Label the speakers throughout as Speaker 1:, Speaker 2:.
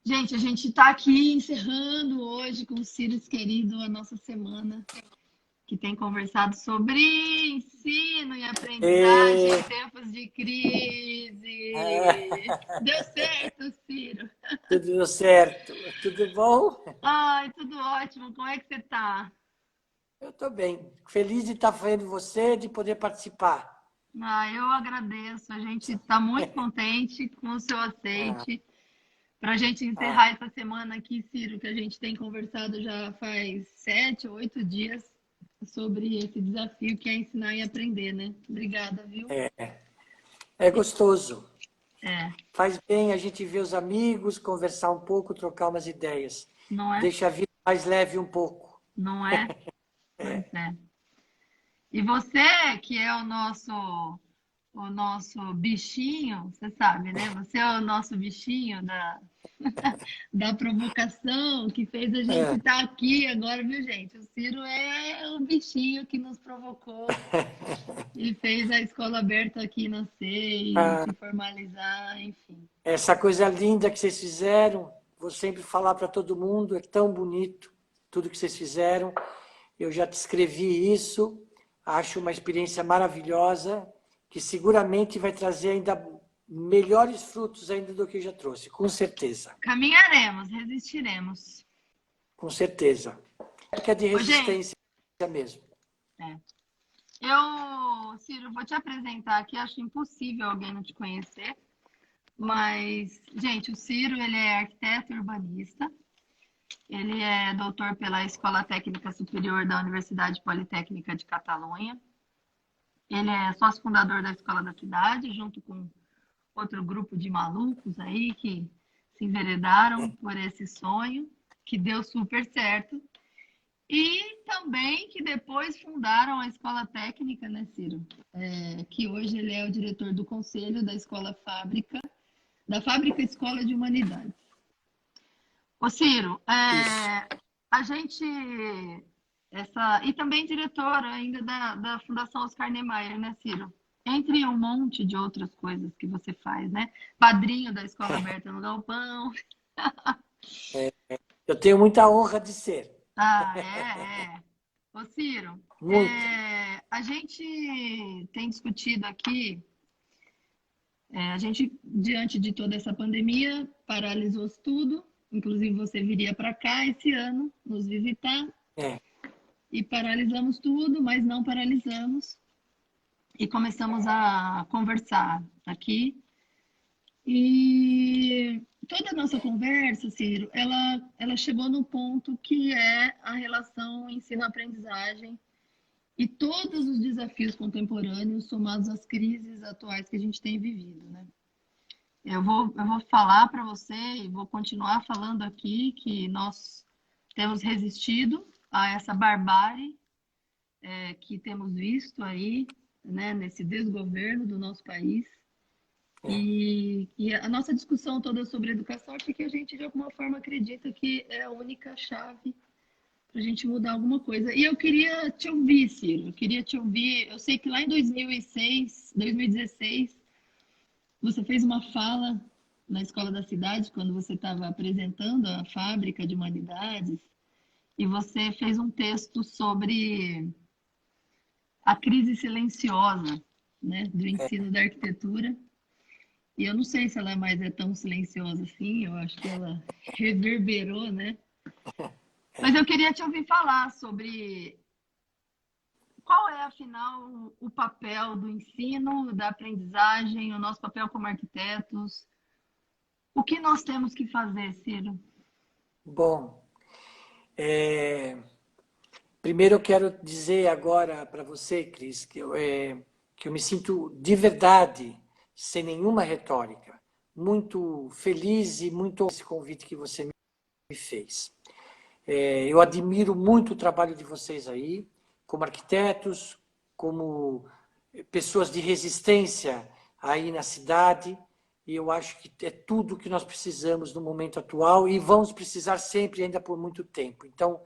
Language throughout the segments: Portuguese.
Speaker 1: Gente, a gente está aqui encerrando hoje com o Círios querido a nossa semana, que tem conversado sobre ensino e aprendizagem
Speaker 2: E,
Speaker 1: em tempos de crise.
Speaker 2: ah,
Speaker 1: Deu certo, Ciro?
Speaker 2: tudo certo. Tudo bom?
Speaker 1: Ai, tudo ótimo. Como é que você está?
Speaker 2: Eu estou bem. Feliz de estar vendo você, de poder participar.
Speaker 1: Ah, eu agradeço. A gente está muito contente com o seu
Speaker 2: Ah,
Speaker 1: aceite. Para a gente
Speaker 2: ah,
Speaker 1: encerrar essa semana aqui, Ciro, que a gente tem conversado já faz 7 ou 8 dias sobre esse desafio que é ensinar e aprender, né? Obrigada, viu?
Speaker 2: é gostoso.
Speaker 1: É,
Speaker 2: Faz bem a gente ver os amigos, conversar um pouco, trocar umas ideias.
Speaker 1: não é?
Speaker 2: Deixa a vida mais leve um pouco.
Speaker 1: Não é? Pois é. E você, que é o nosso bichinho, você sabe, né? Você é o nosso bichinho da provocação que fez a gente
Speaker 2: É,
Speaker 1: estar aqui agora, viu, gente? O Ciro é o bichinho que nos provocou e fez a escola aberta aqui nascer e
Speaker 2: ah,
Speaker 1: se formalizar, enfim.
Speaker 2: essa coisa linda que vocês fizeram, vou sempre falar para todo mundo, é tão bonito tudo que vocês fizeram. Eu já te escrevi isso, acho uma experiência maravilhosa, que seguramente vai trazer ainda melhores frutos ainda do que já trouxe, com certeza,
Speaker 1: Caminharemos, resistiremos.
Speaker 2: com certeza. Época de
Speaker 1: Ô, gente,
Speaker 2: resistência mesmo.
Speaker 1: é. Ciro, vou te apresentar aqui, acho impossível alguém não te conhecer, mas, gente, o Ciro, ele é arquiteto e urbanista, ele é doutor pela Escola Técnica Superior da Universidade Politécnica de Catalunha, ele é sócio fundador da Escola da Cidade, junto com outro grupo de malucos aí que se enveredaram por esse sonho, que deu super certo. E também que depois fundaram a Escola Técnica, né, Ciro? Que hoje ele é o diretor do conselho da Escola Fábrica, da Fábrica Escola de Humanidades. Ô, Ciro,
Speaker 2: Isso.
Speaker 1: a gente. E também diretor ainda da Fundação Oscar Niemeyer, né, Ciro? Entre um monte de outras coisas que você faz, né? Padrinho da Escola Aberta no Galpão.
Speaker 2: Eu tenho muita honra de ser,
Speaker 1: Ah, é. Ô, Ciro,
Speaker 2: muita.
Speaker 1: a gente tem discutido aqui, a gente, diante de toda essa pandemia, paralisou tudo, inclusive você viria para cá esse ano nos visitar,
Speaker 2: É,
Speaker 1: e paralisamos tudo, mas não paralisamos, e começamos a conversar aqui. E toda a nossa conversa, Ciro, ela chegou no ponto que é a relação ensino-aprendizagem e todos os desafios contemporâneos somados às crises atuais que a gente tem vivido, né? Eu vou falar para você e vou continuar falando aqui que nós temos resistido a essa barbárie que temos visto aí, né, nesse desgoverno do nosso país.
Speaker 2: é.
Speaker 1: E a nossa discussão toda sobre educação é porque a gente, de alguma forma, acredita que é a única chave para a gente mudar alguma coisa. E eu queria te ouvir, Ciro. Eu queria te ouvir. Eu sei que lá em 2006, 2016, você fez uma fala na Escola da Cidade, quando você estava apresentando a Fábrica de Humanidades, e você fez um texto sobre a crise silenciosa, né, do ensino da arquitetura. E eu não sei se ela mais é tão silenciosa assim, eu acho que ela reverberou, né? Mas eu queria te ouvir falar sobre qual é, afinal, o papel do ensino, da aprendizagem, o nosso papel como arquitetos. O que nós temos que fazer, Ciro?
Speaker 2: Bom, primeiro eu quero dizer agora para você, Cris, que eu me sinto de verdade, sem nenhuma retórica, muito feliz e muito esse convite que você me fez. Eu admiro muito o trabalho de vocês aí, como arquitetos, como pessoas de resistência aí na cidade, e eu acho que é tudo que nós precisamos no momento atual e vamos precisar sempre, ainda por muito tempo. Então,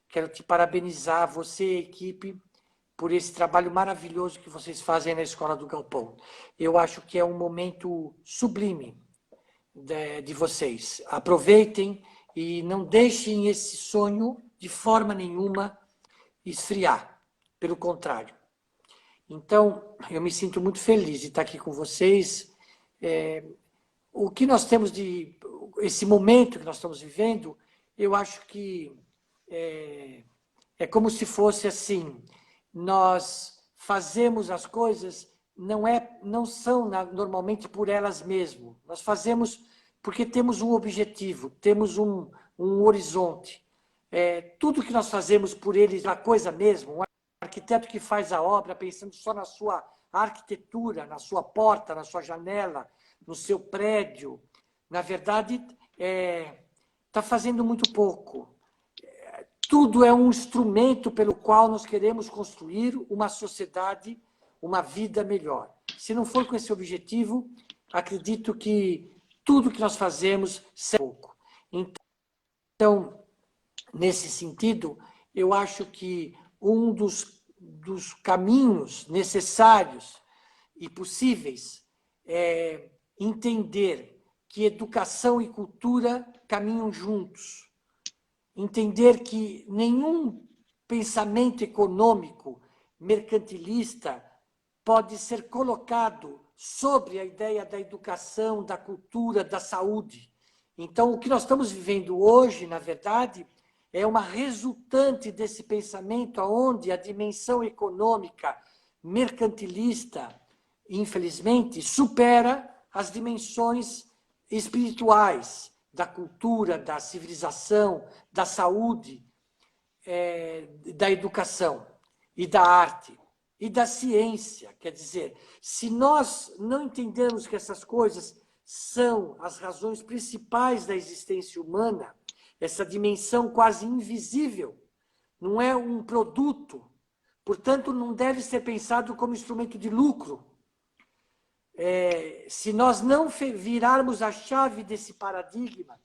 Speaker 2: quero te parabenizar, você e a equipe, por esse trabalho maravilhoso que vocês fazem na Escola do Galpão. Eu acho que é um momento sublime de vocês. Aproveitem e não deixem esse sonho, de forma nenhuma, esfriar. Pelo contrário. Então, eu me sinto muito feliz de estar aqui com vocês. O que nós temos esse momento que nós estamos vivendo, eu acho que é como se fosse assim, nós fazemos as coisas, não são normalmente por elas mesmas. Nós fazemos porque temos um objetivo, temos um horizonte. Tudo que nós fazemos por eles, a coisa mesmo, um arquiteto que faz a obra pensando só na sua arquitetura, na sua porta, na sua janela, no seu prédio, na verdade, está fazendo muito pouco. Tudo é um instrumento pelo qual nós queremos construir uma sociedade, uma vida melhor. Se não for com esse objetivo, acredito que tudo que nós fazemos é pouco. Então, nesse sentido, eu acho que um dos caminhos necessários e possíveis é entender que educação e cultura caminham juntos. Entender que nenhum pensamento econômico mercantilista pode ser colocado sobre a ideia da educação, da cultura, da saúde. Então, o que nós estamos vivendo hoje, na verdade, é uma resultante desse pensamento onde a dimensão econômica mercantilista, infelizmente, supera as dimensões espirituais da cultura, da civilização, da saúde, da educação e da arte e da ciência. Quer dizer, se nós não entendermos que essas coisas são as razões principais da existência humana, essa dimensão quase invisível, não é um produto, portanto, não deve ser pensado como instrumento de lucro. Se nós não virarmos a chave desse paradigma,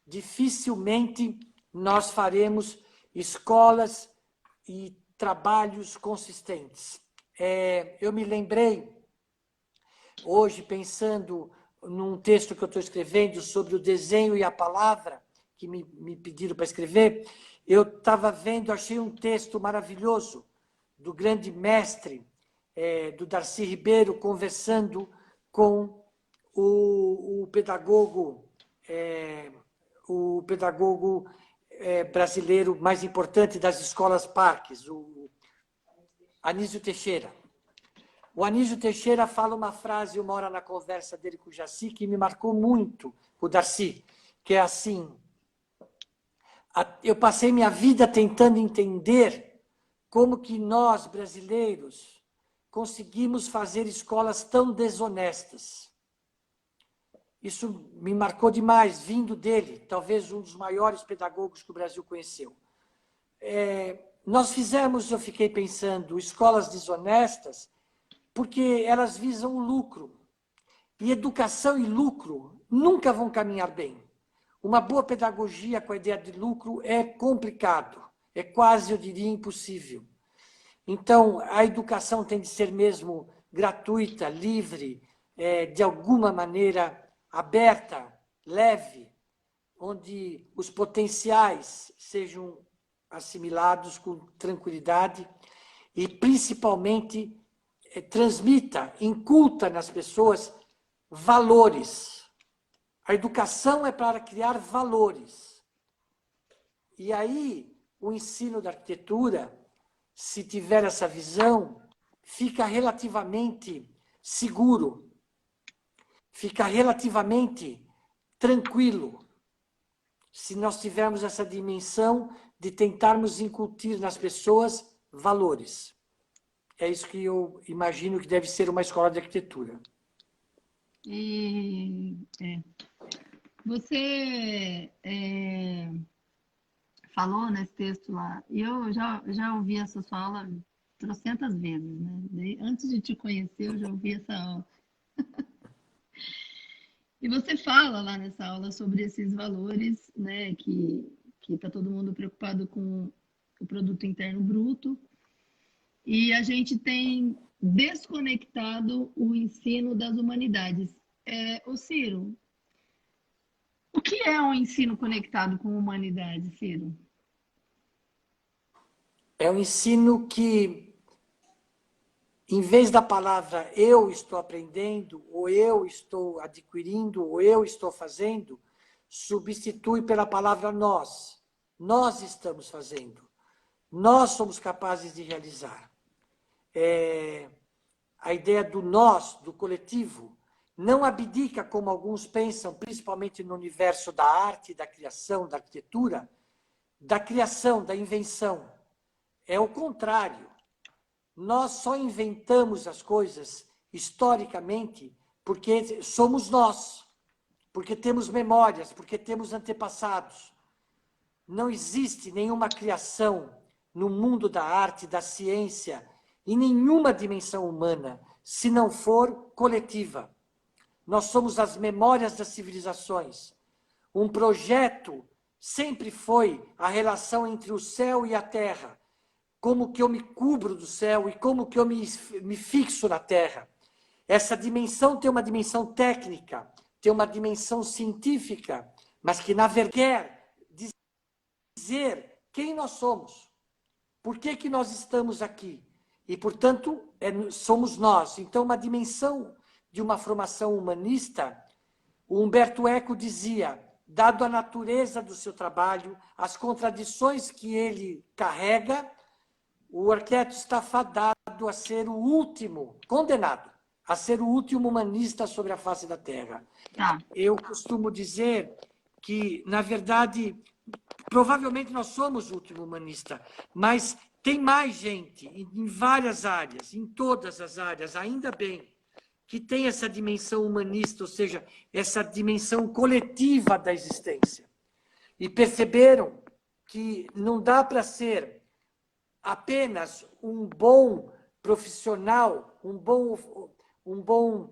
Speaker 2: dificilmente nós faremos escolas e trabalhos consistentes. Eu me lembrei, hoje, pensando num texto que eu estou escrevendo sobre o desenho e a palavra, que me pediram para escrever, eu estava vendo, achei um texto maravilhoso do grande mestre, do Darcy Ribeiro, conversando com o pedagogo brasileiro mais importante das escolas parques, o Anísio Teixeira. O Anísio Teixeira fala uma frase, uma hora na conversa dele com o Jaci, que me marcou muito, o Darcy, que é assim: eu passei minha vida tentando entender como que nós, brasileiros, conseguimos fazer escolas tão desonestas. Isso me marcou demais, vindo dele, talvez um dos maiores pedagogos que o Brasil conheceu. Nós fizemos, eu fiquei pensando, escolas desonestas porque elas visam o lucro. E educação e lucro nunca vão caminhar bem. Uma boa pedagogia com a ideia de lucro é complicado, é quase, eu diria, impossível. Então, a educação tem de ser mesmo gratuita, livre, de alguma maneira aberta, leve, onde os potenciais sejam assimilados com tranquilidade e, principalmente, transmita, inculta nas pessoas valores. A educação é para criar valores. E aí, o ensino da arquitetura, se tiver essa visão, fica relativamente seguro, fica relativamente tranquilo, se nós tivermos essa dimensão de tentarmos incutir nas pessoas valores. É isso que eu imagino que deve ser uma escola de arquitetura.
Speaker 1: Você falou nesse texto lá, e eu já ouvi essa sua aula trocentas vezes, né? Antes de te conhecer, eu já ouvi essa aula. E você fala lá nessa aula sobre esses valores, né? Que está todo mundo preocupado com o produto interno bruto, e a gente tem desconectado o ensino das humanidades. Ô Ciro, O que é um ensino conectado com a humanidade, Ciro?
Speaker 2: É um ensino que, em vez da palavra eu estou aprendendo, ou eu estou adquirindo, ou eu estou fazendo, substitui pela palavra nós. Nós estamos fazendo. Nós somos capazes de realizar. A ideia do nós, do coletivo, não abdica, como alguns pensam, principalmente no universo da arte, da criação, da arquitetura, da criação, da invenção. É o contrário. Nós só inventamos as coisas historicamente porque somos nós, porque temos memórias, porque temos antepassados. Não existe nenhuma criação no mundo da arte, da ciência, em nenhuma dimensão humana, se não for coletiva. Nós somos as memórias das civilizações. Um projeto sempre foi a relação entre o céu e a terra. Como que eu me cubro do céu e como que eu me fixo na terra. Essa dimensão tem uma dimensão técnica, tem uma dimensão científica, mas que, na verdade, quer dizer quem nós somos. Por que nós estamos aqui? E, portanto, somos nós. Então, uma dimensão de uma formação humanista, o Humberto Eco dizia, dado a natureza do seu trabalho, as contradições que ele carrega, o arquiteto está fadado a ser o último, condenado, a ser o último humanista sobre a face da Terra. Eu costumo dizer que, na verdade, provavelmente nós somos o último humanista, mas tem mais gente em várias áreas, em todas as áreas, ainda bem, que tem essa dimensão humanista, ou seja, essa dimensão coletiva da existência. E perceberam que não dá para ser apenas um bom profissional, um bom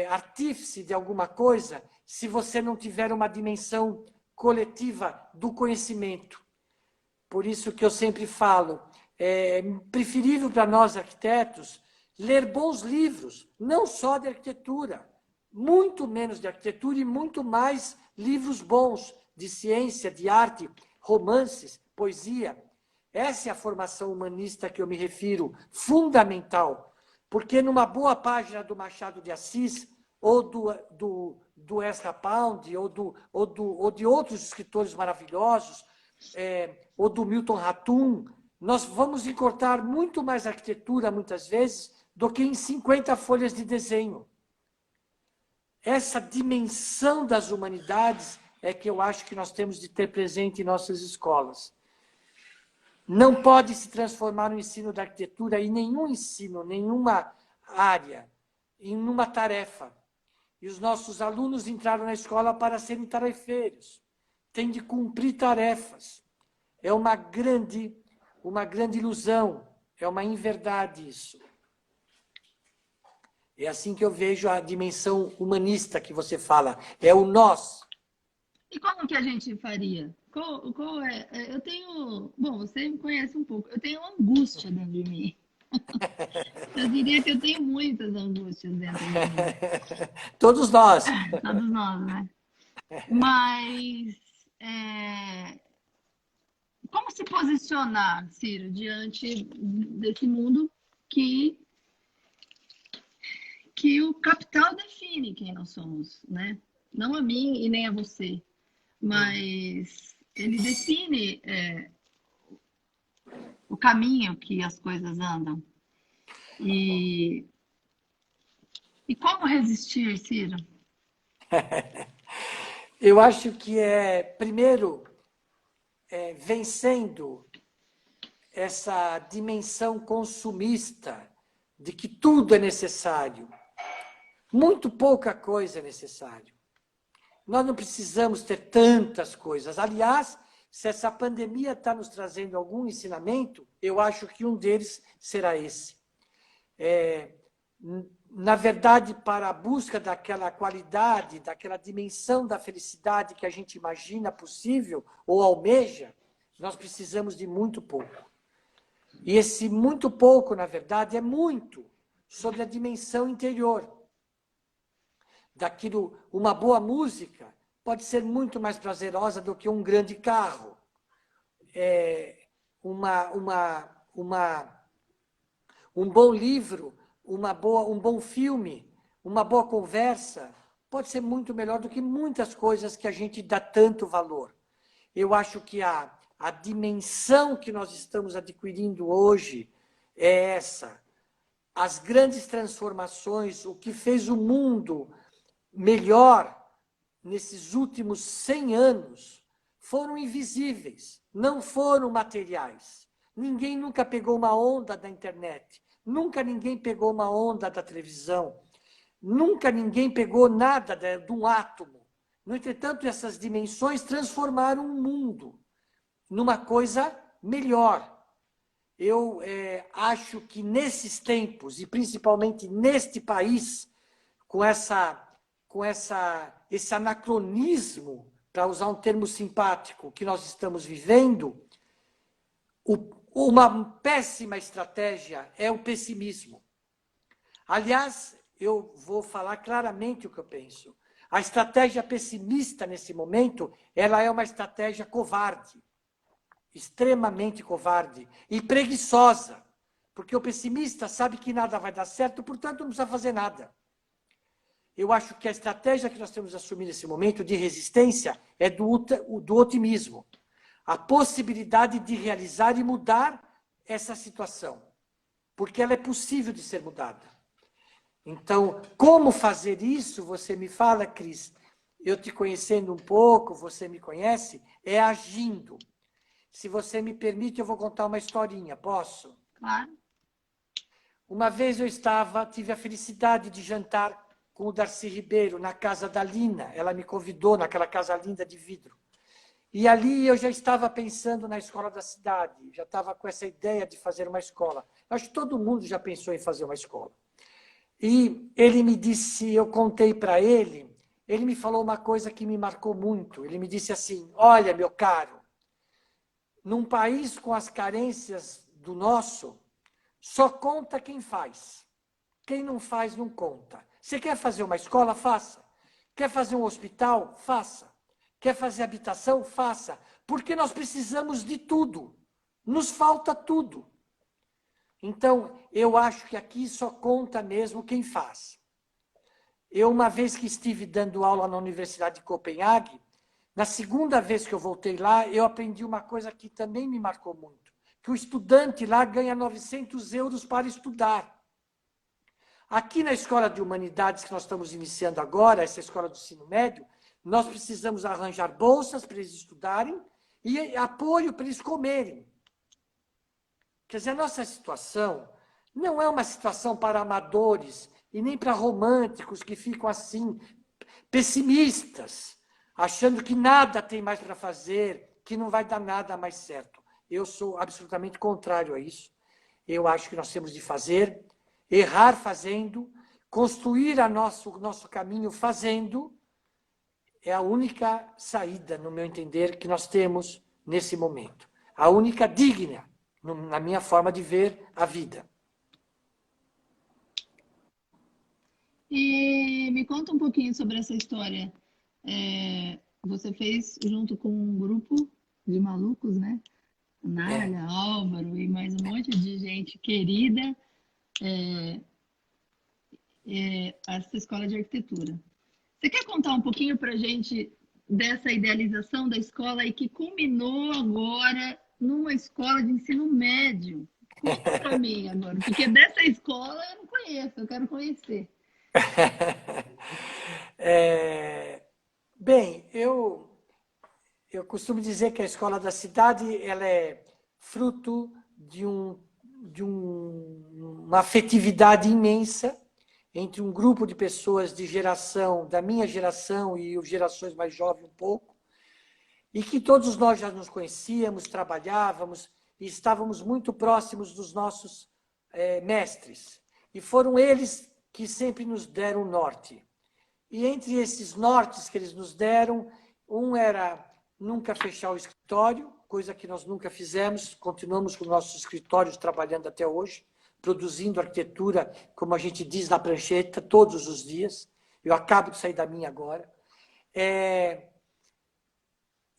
Speaker 2: artífice de alguma coisa, se você não tiver uma dimensão coletiva do conhecimento. Por isso que eu sempre falo, é preferível para nós arquitetos ler bons livros, não só de arquitetura, muito menos de arquitetura e muito mais livros bons de ciência, de arte, romances, poesia. Essa é a formação humanista que eu me refiro, fundamental, porque numa boa página do Machado de Assis, ou do Ezra Pound, ou de outros escritores maravilhosos, ou do Milton Ratum, nós vamos encontrar muito mais arquitetura, muitas vezes, do que em 50 folhas de desenho. Essa dimensão das humanidades é que eu acho que nós temos de ter presente em nossas escolas. Não pode se transformar no ensino da arquitetura em nenhum ensino, nenhuma área, em uma tarefa. E os nossos alunos entraram na escola para serem tarefeiros. Têm de cumprir tarefas. É uma grande ilusão, é uma inverdade isso. É assim que eu vejo a dimensão humanista que você fala, é o nós.
Speaker 1: E como que a gente faria? Qual é? Eu tenho... Bom, você me conhece um pouco. Eu tenho angústia dentro de mim. Eu diria que eu tenho muitas angústias dentro de mim.
Speaker 2: Todos nós.
Speaker 1: Todos nós, né? Mas... como se posicionar, Ciro, diante desse mundo que o capital define quem nós somos, né? Não a mim e nem a você, mas ele define o caminho que as coisas andam. E como resistir, Ciro?
Speaker 2: Eu acho que primeiro, vencendo essa dimensão consumista de que tudo é necessário. Muito pouca coisa é necessário. Nós não precisamos ter tantas coisas. Aliás, se essa pandemia está nos trazendo algum ensinamento, eu acho que um deles será esse. Na verdade, para a busca daquela qualidade, daquela dimensão da felicidade que a gente imagina possível ou almeja, nós precisamos de muito pouco. E esse muito pouco, na verdade, é muito sobre a dimensão interior. Daquilo, uma boa música pode ser muito mais prazerosa do que um grande carro. Um bom livro, um bom filme, uma boa conversa, pode ser muito melhor do que muitas coisas que a gente dá tanto valor. Eu acho que a dimensão que nós estamos adquirindo hoje é essa. As grandes transformações, o que fez o mundo melhor nesses últimos 100 anos, foram invisíveis, não foram materiais. Ninguém nunca pegou uma onda da internet, nunca ninguém pegou uma onda da televisão, nunca ninguém pegou nada de um átomo. No entretanto, essas dimensões transformaram o mundo numa coisa melhor. Eu acho que nesses tempos, e principalmente neste país, com esse anacronismo, para usar um termo simpático, que nós estamos vivendo, uma péssima estratégia é o pessimismo. Aliás, eu vou falar claramente o que eu penso. A estratégia pessimista, nesse momento, ela é uma estratégia covarde, extremamente covarde e preguiçosa, porque o pessimista sabe que nada vai dar certo, portanto não precisa fazer nada. Eu acho que a estratégia que nós temos que assumir nesse momento de resistência é do otimismo. A possibilidade de realizar e mudar essa situação, porque ela é possível de ser mudada. Então, como fazer isso? Você me fala, Cris, eu te conhecendo um pouco, você me conhece, é agindo. Se você me permite, eu vou contar uma historinha, posso?
Speaker 1: Claro.
Speaker 2: Uma vez eu tive a felicidade de jantar com o Darcy Ribeiro na casa da Lina. Ela me convidou naquela casa linda de vidro. E ali eu já estava pensando na escola da cidade, já estava com essa ideia de fazer uma escola. Acho que todo mundo já pensou em fazer uma escola. E ele me disse, eu contei para ele me falou uma coisa que me marcou muito. Ele me disse assim, olha, meu caro, num país com as carências do nosso, só conta quem faz. Quem não faz, não conta. Você quer fazer uma escola? Faça. Quer fazer um hospital? Faça. Quer fazer habitação? Faça. Porque nós precisamos de tudo. Nos falta tudo. Então, eu acho que aqui só conta mesmo quem faz. Eu, uma vez que estive dando aula na Universidade de Copenhague, na segunda vez que eu voltei lá, eu aprendi uma coisa que também me marcou muito, que o estudante lá ganha 900 euros para estudar. Aqui na Escola de Humanidades, que nós estamos iniciando agora, essa escola do ensino médio, nós precisamos arranjar bolsas para eles estudarem e apoio para eles comerem. Quer dizer, a nossa situação não é uma situação para amadores e nem para românticos que ficam assim, pessimistas, achando que nada tem mais para fazer, que não vai dar nada mais certo. Eu sou absolutamente contrário a isso. Eu acho que nós temos de fazer, errar fazendo, construir o nosso caminho fazendo, é a única saída, no meu entender, que nós temos nesse momento. A única digna, na minha forma de ver a vida.
Speaker 1: E me conta um pouquinho sobre essa história. Você fez junto com um grupo de malucos, né? Nália, Álvaro e mais um monte de gente querida, essa escola de arquitetura. Você quer contar um pouquinho para a gente dessa idealização da escola e que culminou agora numa escola de ensino médio? Conta para mim agora, porque dessa escola eu não conheço, eu quero conhecer.
Speaker 2: Bem, eu costumo dizer que a escola da cidade ela é fruto de uma afetividade imensa entre um grupo de pessoas de geração, da minha geração e as gerações mais jovens um pouco, e que todos nós já nos conhecíamos, trabalhávamos e estávamos muito próximos dos nossos mestres. E foram eles que sempre nos deram o norte. E entre esses nortes que eles nos deram, um era nunca fechar o escritório, coisa que nós nunca fizemos, continuamos com nossos escritórios trabalhando até hoje, produzindo arquitetura, como a gente diz na prancheta, todos os dias. Eu acabo de sair da minha agora.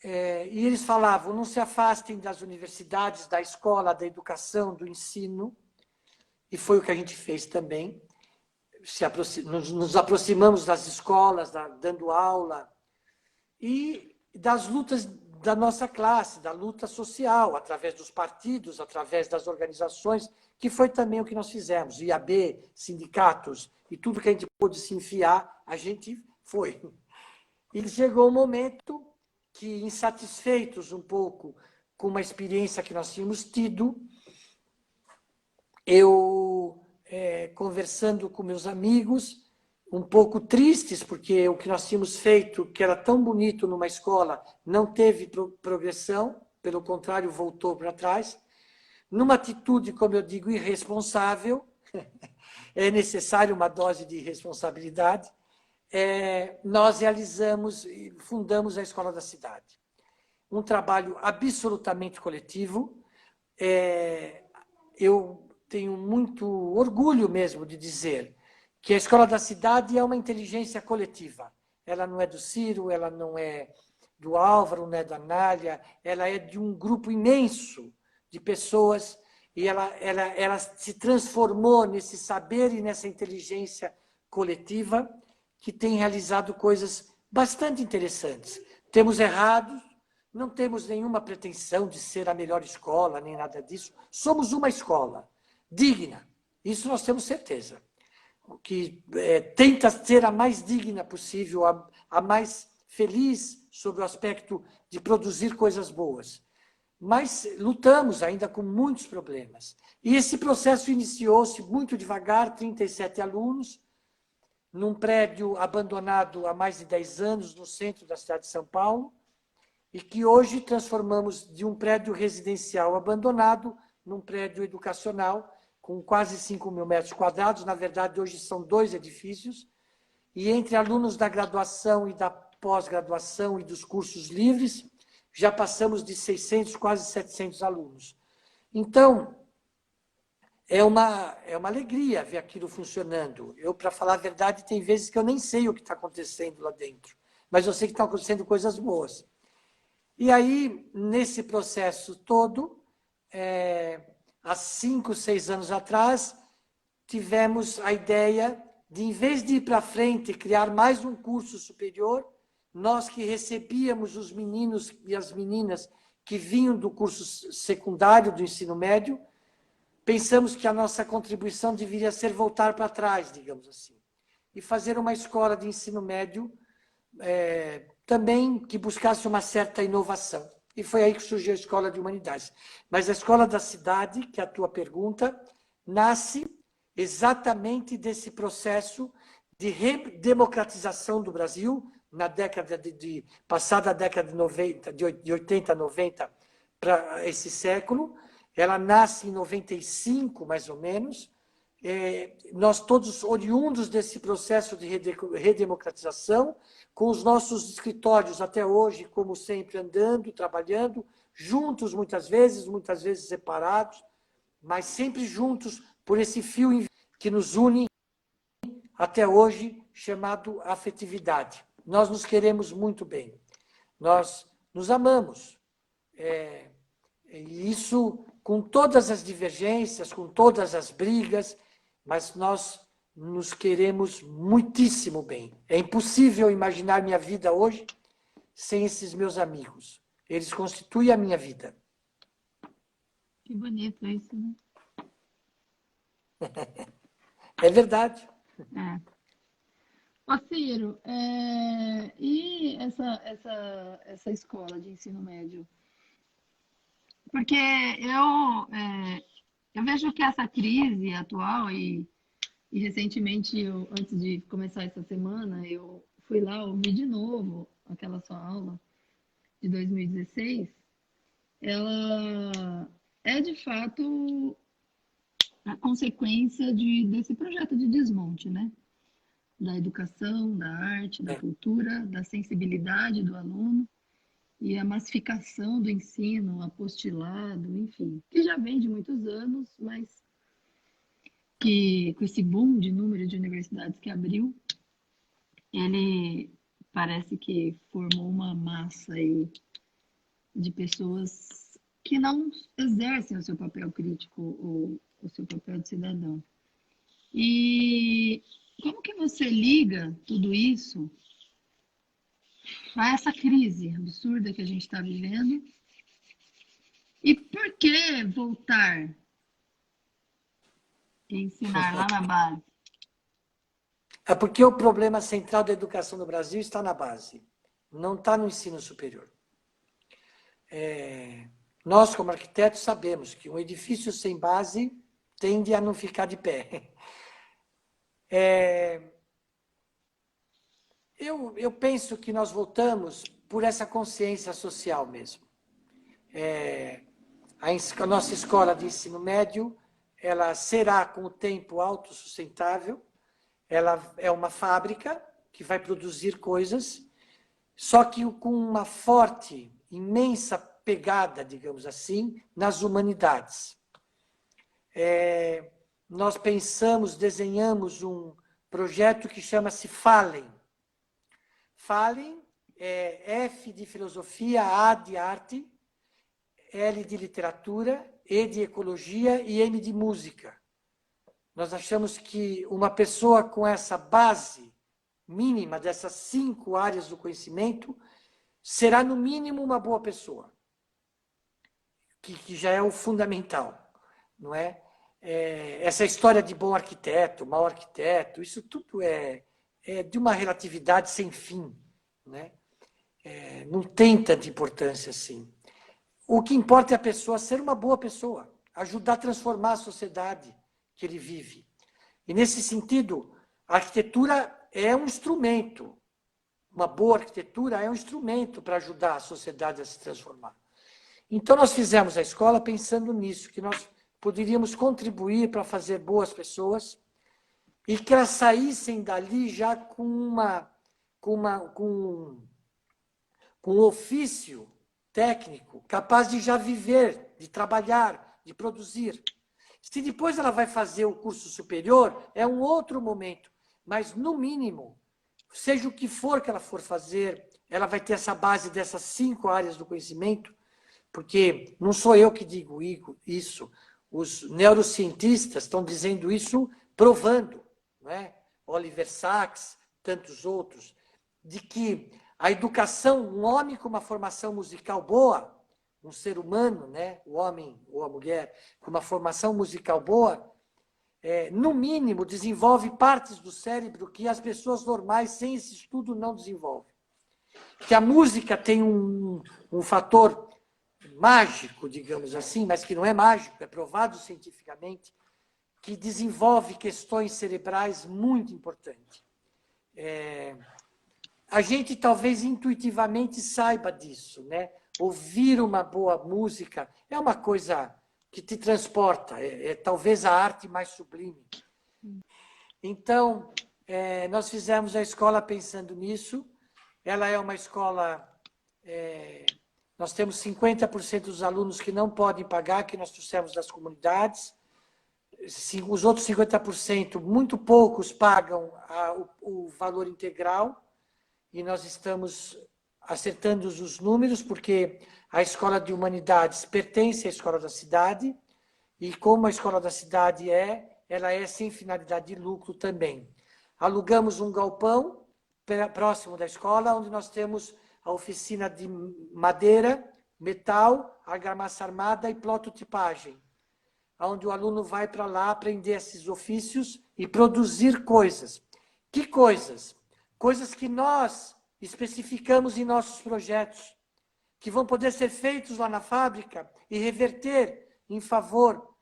Speaker 2: E eles falavam, não se afastem das universidades, da escola, da educação, do ensino. E foi o que a gente fez também. Nos aproximamos das escolas, dando aula, e das lutas da nossa classe, da luta social, através dos partidos, através das organizações, que foi também o que nós fizemos. IAB, sindicatos, e tudo que a gente pôde se enfiar, a gente foi. E chegou um momento que, insatisfeitos um pouco com uma experiência que nós tínhamos tido, eu, conversando com meus amigos, um pouco tristes, porque o que nós tínhamos feito, que era tão bonito numa escola, não teve progressão, pelo contrário, voltou para trás. Numa atitude, como eu digo, irresponsável, é necessário uma dose de responsabilidade, nós realizamos e fundamos a Escola da Cidade. Um trabalho absolutamente coletivo. Eu tenho muito orgulho mesmo de dizer que a Escola da Cidade é uma inteligência coletiva. Ela não é do Ciro, ela não é do Álvaro, não é da Nália, ela é de um grupo imenso de pessoas e ela se transformou nesse saber e nessa inteligência coletiva que tem realizado coisas bastante interessantes. Temos errado, não temos nenhuma pretensão de ser a melhor escola, nem nada disso. Somos uma escola digna, isso nós temos certeza, que tenta ser a mais digna possível, a mais feliz sobre o aspecto de produzir coisas boas. Mas lutamos ainda com muitos problemas. E esse processo iniciou-se muito devagar, 37 alunos, num prédio abandonado há mais de 10 anos, no centro da cidade de São Paulo, e que hoje transformamos de um prédio residencial abandonado num prédio educacional, com quase 5.000 metros quadrados. Na verdade, hoje são 2 edifícios, e entre alunos da graduação e da pós-graduação e dos cursos livres, já passamos de 600, quase 700 alunos. Então, é uma alegria ver aquilo funcionando. Eu, para falar a verdade, tem vezes que eu nem sei o que está acontecendo lá dentro, mas eu sei que estão acontecendo coisas boas. E aí, nesse processo todo, há 5, 6 anos atrás, tivemos a ideia de, em vez de ir para frente e criar mais um curso superior, nós que recebíamos os meninos e as meninas que vinham do curso secundário, do ensino médio, pensamos que a nossa contribuição deveria ser voltar para trás, digamos assim, e fazer uma escola de ensino médio também que buscasse uma certa inovação. E foi aí que surgiu a Escola de Humanidades. Mas a Escola da Cidade, que é a tua pergunta, nasce exatamente desse processo de redemocratização do Brasil, na década passada a década de 90, de 80, 90 para esse século. Ela nasce em 95, mais ou menos. Nós todos oriundos desse processo de redemocratização, com os nossos escritórios até hoje, como sempre, andando, trabalhando, juntos muitas vezes separados, mas sempre juntos por esse fio que nos une até hoje, chamado afetividade. Nós nos queremos muito bem, nós nos amamos. E isso com todas as divergências, com todas as brigas, mas nós nos queremos muitíssimo bem. É impossível imaginar minha vida hoje sem esses meus amigos. Eles constituem a minha vida.
Speaker 1: Que bonito isso, né?
Speaker 2: É verdade.
Speaker 1: Ô, Ciro, e essa escola de ensino médio? Porque eu vejo que essa crise atual, e recentemente, antes de começar essa semana, eu fui lá ouvir de novo aquela sua aula de 2016, ela é de fato a consequência desse projeto de desmonte, né? Da educação, da arte, da cultura, da sensibilidade do aluno e a massificação do ensino, apostilado, enfim, que já vem de muitos anos, mas que com esse boom de número de universidades que abriu, ele parece que formou uma massa aí de pessoas que não exercem o seu papel crítico, o seu papel de cidadão. E como que você liga tudo isso a essa crise absurda que a gente está vivendo? E por que voltar e ensinar lá na base?
Speaker 2: É porque o problema central da educação no Brasil está na base, não está no ensino superior. Nós, como arquitetos, sabemos que um edifício sem base tende a não ficar de pé. Eu penso que nós voltamos por essa consciência social mesmo. A nossa escola de ensino médio, ela será, com o tempo, autossustentável. Ela é uma fábrica que vai produzir coisas, só que com uma forte, imensa pegada, digamos assim, nas humanidades. Nós pensamos, desenhamos um projeto que chama-se Fallen. Fallen é F de filosofia, A de arte, L de literatura, E de ecologia e M de música. Nós achamos que uma pessoa com essa base mínima dessas 5 áreas do conhecimento será, no mínimo, uma boa pessoa, que já é o fundamental, não é? Essa história de bom arquiteto, mau arquiteto, isso tudo é de uma relatividade sem fim, né? Não tem tanta importância assim. O que importa é a pessoa ser uma boa pessoa, ajudar a transformar a sociedade que ele vive. E, nesse sentido, a arquitetura é um instrumento. Uma boa arquitetura é um instrumento para ajudar a sociedade a se transformar. Então, nós fizemos a escola pensando nisso, que nós poderíamos contribuir para fazer boas pessoas e que elas saíssem dali já com um ofício técnico capaz de já viver, de trabalhar, de produzir. Se depois ela vai fazer o curso superior, é um outro momento. Mas, no mínimo, seja o que for que ela for fazer, ela vai ter essa base dessas 5 áreas do conhecimento, porque não sou eu que digo isso. Os neurocientistas estão dizendo isso, provando, não é? Oliver Sacks, tantos outros, de que a educação, um homem com uma formação musical boa, um ser humano, né, o homem ou a mulher, com uma formação musical boa, no mínimo, desenvolve partes do cérebro que as pessoas normais, sem esse estudo, não desenvolvem. Que a música tem um fator mágico, digamos assim, mas que não é mágico, é provado cientificamente, que desenvolve questões cerebrais muito importantes. A gente talvez intuitivamente saiba disso, né? Ouvir uma boa música é uma coisa que te transporta, talvez a arte mais sublime. Então, nós fizemos a escola pensando nisso. Ela é uma escola... nós temos 50% dos alunos que não podem pagar, que nós trouxemos das comunidades. Os outros 50%, muito poucos, pagam o valor integral. E nós estamos acertando os números, porque a Escola de Humanidades pertence à Escola da Cidade, e como a Escola da Cidade ela é sem finalidade de lucro também. Alugamos um galpão próximo da escola, onde nós temos a oficina de madeira, metal, argamassa armada e prototipagem, onde o aluno vai para lá aprender esses ofícios e produzir coisas. Que coisas? Coisas que nós especificamos em nossos projetos, que vão poder ser feitos lá na fábrica e reverter em favor,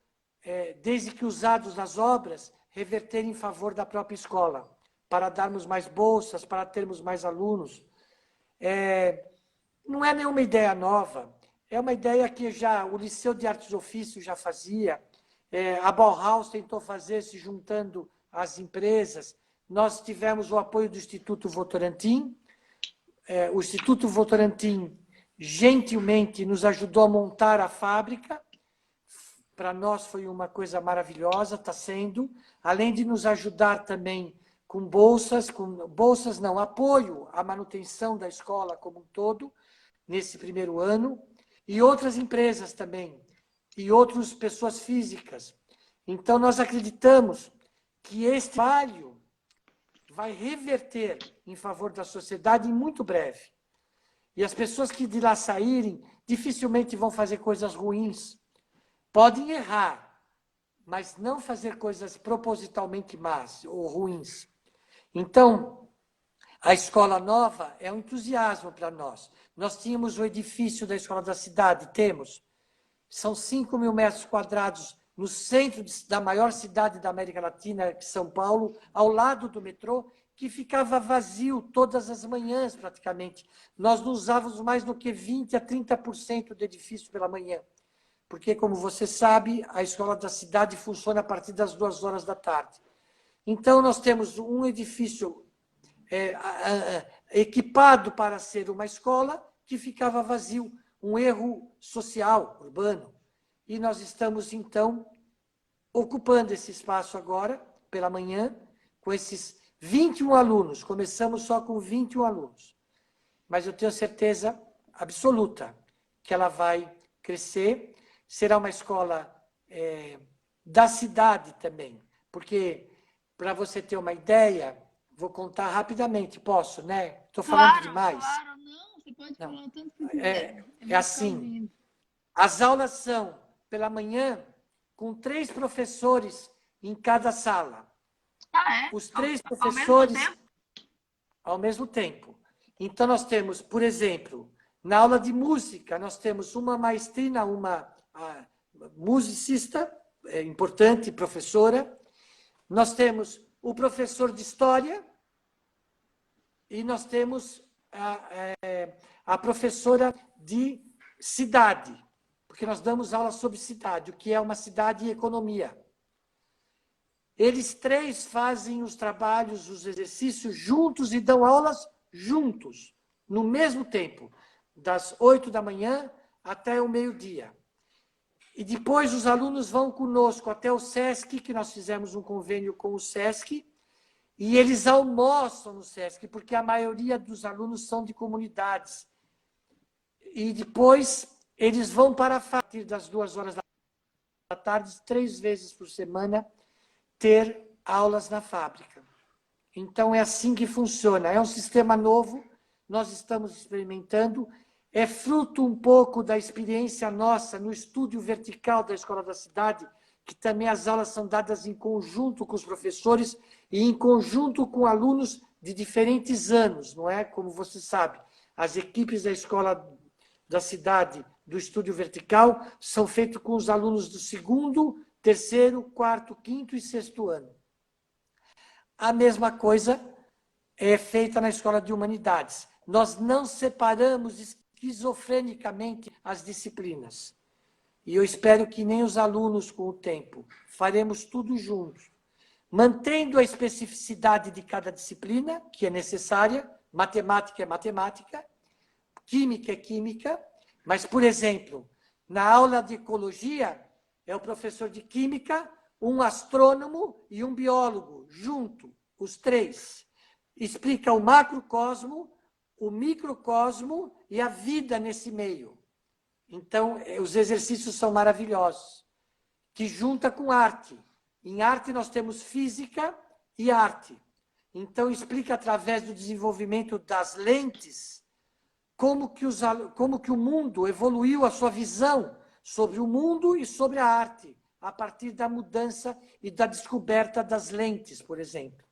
Speaker 2: desde que usados nas obras, reverter em favor da própria escola, para darmos mais bolsas, para termos mais alunos. Não é nenhuma ideia nova, é uma ideia que já o Liceu de Artes e Ofícios já fazia, a Bauhaus tentou fazer se juntando às empresas. Nós tivemos o apoio do Instituto Votorantim. O Instituto Votorantim gentilmente nos ajudou a montar a fábrica. Para nós foi uma coisa maravilhosa, está sendo. Além de nos ajudar também com bolsas não, apoio à manutenção da escola como um todo, nesse primeiro ano. e outras empresas também, e outras pessoas físicas. Então, nós acreditamos que este trabalho vai reverter em favor da sociedade em muito breve. E as pessoas que de lá saírem dificilmente vão fazer coisas ruins. Podem errar, mas não fazer coisas propositalmente más ou ruins. Então, a escola nova é um entusiasmo para nós. Nós tínhamos o edifício da Escola da Cidade, temos. São 5.000 metros quadrados no centro da maior cidade da América Latina, São Paulo, ao lado do metrô, que ficava vazio todas as manhãs, praticamente. Nós não usávamos mais do que 20% a 30% do edifício pela manhã. Porque, como você sabe, a Escola da Cidade funciona a partir das 2 horas da tarde. Então, nós temos um edifício equipado para ser uma escola que ficava vazio, um erro social, urbano. E nós estamos, então, ocupando esse espaço agora, pela manhã, com esses 21 alunos. Começamos só com 21 alunos. Mas eu tenho certeza absoluta que ela vai crescer. Será uma escola da cidade também. Porque, para você ter uma ideia, vou contar rapidamente, posso, né? Estou falando demais.
Speaker 1: Claro, não, você pode falar tanto que você
Speaker 2: quiser.
Speaker 1: quiser.
Speaker 2: É assim, as aulas são pela manhã, com 3 professores em cada sala.
Speaker 1: Ah, é?
Speaker 2: Os 3 professores
Speaker 1: ao
Speaker 2: mesmo tempo. Então, nós temos, por exemplo, na aula de música, nós temos uma maestrina, uma musicista, importante, professora. Nós temos o professor de história e nós temos a professora de cidade, porque nós damos aula sobre cidade, o que é uma cidade e economia. Eles 3 fazem os trabalhos, os exercícios juntos e dão aulas juntos, no mesmo tempo, das 8 da manhã até o meio-dia. E depois os alunos vão conosco até o SESC, que nós fizemos um convênio com o SESC, e eles almoçam no SESC, porque a maioria dos alunos são de comunidades. E depois eles vão para a partir das 2 horas da tarde, 3 vezes por semana, ter aulas na fábrica. Então, é assim que funciona. É um sistema novo, nós estamos experimentando, é fruto um pouco da experiência nossa no estúdio vertical da Escola da Cidade, que também as aulas são dadas em conjunto com os professores e em conjunto com alunos de diferentes anos, não é? Como você sabe, as equipes da Escola da Cidade do estúdio vertical são feitas com os alunos do 2º, 3º, 4º, 5º e 6º ano. A mesma coisa é feita na Escola de Humanidades. Nós não separamos esquizofrenicamente as disciplinas. E eu espero que nem os alunos, com o tempo, faremos tudo juntos, mantendo a especificidade de cada disciplina, que é necessária. Matemática é matemática, química é química, mas, por exemplo, na aula de ecologia, é o professor de química, um astrônomo e um biólogo, junto, os 3. Explica o macrocosmo, o microcosmo e a vida nesse meio. Então, os exercícios são maravilhosos, que junta com arte. Em arte, nós temos física e arte. Então, explica através do desenvolvimento das lentes como que o mundo evoluiu a sua visão sobre o mundo e sobre a arte, a partir da mudança e da descoberta das lentes, por exemplo.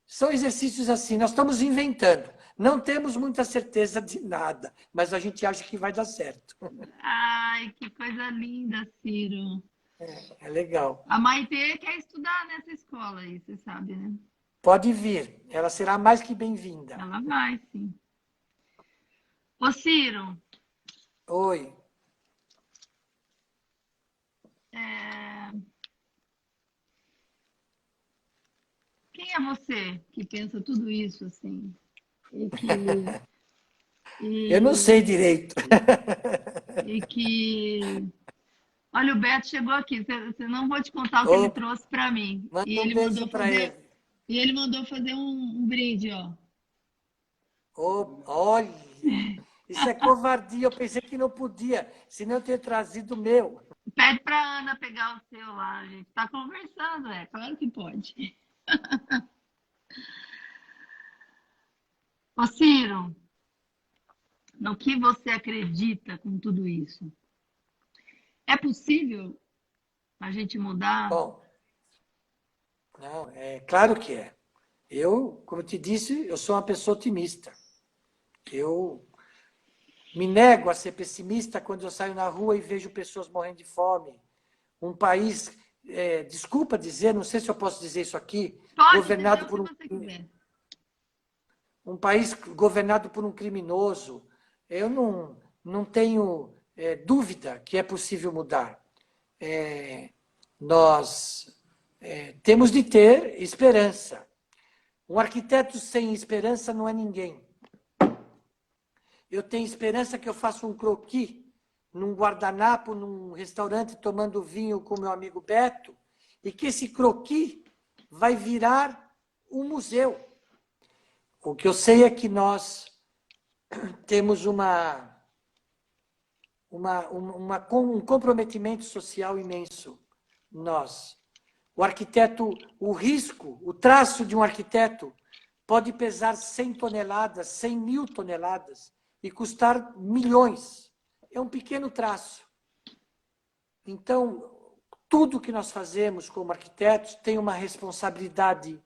Speaker 2: São exercícios assim, nós estamos inventando. Não temos muita certeza de nada, mas a gente acha que vai dar certo.
Speaker 1: Ai, que coisa linda, Ciro.
Speaker 2: É legal.
Speaker 1: A Maitê quer estudar nessa escola aí, você sabe, né?
Speaker 2: Pode vir, ela será mais que bem-vinda.
Speaker 1: Ela vai, sim. Ô, Ciro.
Speaker 2: Oi.
Speaker 1: Quem é você que pensa tudo isso, assim?
Speaker 2: Eu não sei direito.
Speaker 1: E que... Olha, o Beto chegou aqui. Você não vou te contar o que ele trouxe para mim.
Speaker 2: Manda
Speaker 1: E ele
Speaker 2: um beijo
Speaker 1: mandou
Speaker 2: para
Speaker 1: fazer.
Speaker 2: ele.
Speaker 1: E ele mandou fazer um brinde, ó.
Speaker 2: Olha, Isso é covardia. Eu pensei que não podia, senão eu teria trazido o meu.
Speaker 1: Pede para Ana pegar o seu lá, a gente está conversando, claro que pode. Ô Ciro, no que você acredita com tudo isso? É possível a gente mudar?
Speaker 2: Bom, não, é claro que é. Eu, como eu te disse, eu sou uma pessoa otimista. Eu me nego a ser pessimista quando eu saio na rua e vejo pessoas morrendo de fome. Um país, desculpa dizer, não sei se eu posso dizer isso aqui,
Speaker 1: Pode dizer
Speaker 2: governado
Speaker 1: o que
Speaker 2: por
Speaker 1: você quiser.
Speaker 2: um país governado por um criminoso. Eu não tenho dúvida que é possível mudar. Nós temos de ter esperança. Um arquiteto sem esperança não é ninguém. Eu tenho esperança que eu faça um croquis num guardanapo, num restaurante, tomando vinho com meu amigo Beto, e que esse croquis vai virar um museu. O que eu sei é que nós temos um comprometimento social imenso. Nós. O arquiteto, o risco, o traço de um arquiteto pode pesar 100 toneladas, 100 mil toneladas e custar milhões. É um pequeno traço. Então, tudo que nós fazemos como arquitetos tem uma responsabilidade